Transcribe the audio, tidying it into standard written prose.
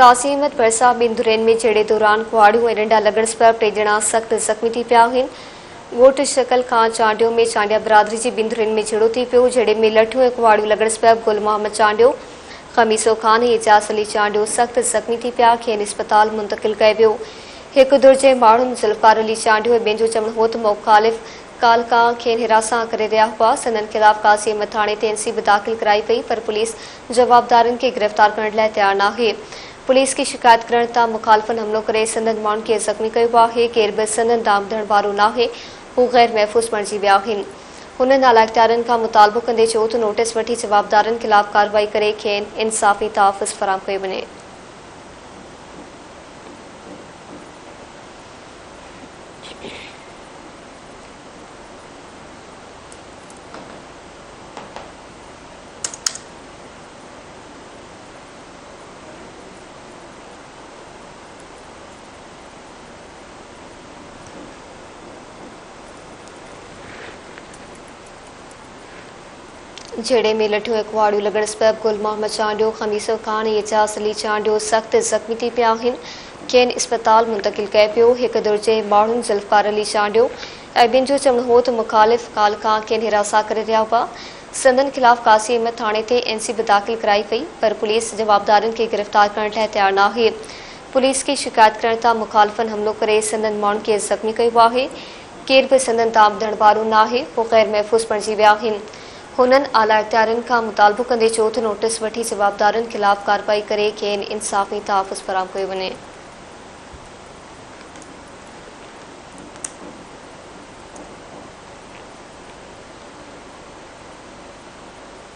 कासी अहमद परसा बिंदुरेन में जड़े दौरान कुआड़ियों ऐं डंडा लॻण सबबि टे ॼणा सख़्त ज़ख़्मी थी पिया आहिनि। ॻोठ शकल खां चांडियो में चांडिया बिरादरी जी बिंदुरेन में झेड़ो थी पियो, जहिड़े में लठियूं ऐं कुआड़ियूं लॻण सबबि गुल मोहम्मद चांडियो, ख़मीसो ख़ान ऐं एजाज़ अली चांडियो सख़्त ज़ख़्मी थी पिया, खेनि इस्पताल मुंतक़िल कयो वियो। हिकु दुर्जे माण्हुनि ज़ुल्फ़ार अली चांडियो ऐं ॿिए जो चवणु हो त मुख़ालिफ़ कालका खेनि हिरासा करे रहिया हुआ। संदनि ख़िलाफ़ कासी अहमद थाणे ते एनसीबी दाख़िल कराई वई, पर पुलिस जवाबदारनि खे गिरफ़्तार करण लाइ तयारु नाहे। पुलिस की शिकायत करण तां मुखालिफ़नि हमलो करे संदनि माण्हुनि खे ज़ख़्मी कयो आहे। केर बि संदनि दाम धरण वारो नाहे, हू गैर महफ़ूज़ बणिजी विया आहिनि। हुननि नालाइक़दारनि खां मुतालबो कंदे चयो त नोटिस वठी जवाबदारनि ख़िलाफ़ कार्रवाई करे खेनि इंसाफ़ी तहफ़्फ़ुज़ फ़राहम कयो वञे। झेड़े में लठियों ऐं कुआड़ियूं लॻण सबबि गुल मोहम्मद चांडियो, ख़मीसो ख़ान ऐं एजाज़ अली चांडियो सख़्त ज़ख़्मी थी पिया आहिनि, खेनि इस्पताल मुंतक़िल कयो वियो। हिकु दुर्जे माण्हुनि ज़ुल्फ़ार अली चांडियो ऐं ॿियनि जो चवणु हो त मुख़ालिफ़ कालका खेनि हिरासा करे रहिया हुआ। संदनि ख़िलाफ़ कासी अहमद थाणे ते एनसीबी दाख़िल कराई वई, पर पुलिस जवाबदारनि खे गिरफ़्तार करण लाइ तयारु नाहे। पुलिस की शिकायत करण तां मुखालिफ़नि हमलो करे संदनि माण्हुनि खे ज़ख़्मी कयो आहे। केर बि संदनि दाम धरण वारो नाहे, हू गैर महफ़ूज़ बणिजी विया आहिनि। हुननि आला इख़्तियारनि खां मुतालबो कंदे चयो त नोटिस वठी जवाबदारनि ख़िलाफ़ कार्रवाई करे खेनि इंसाफ़ी तहफ़्फ़ुज़ फ़राहम कयो वञे।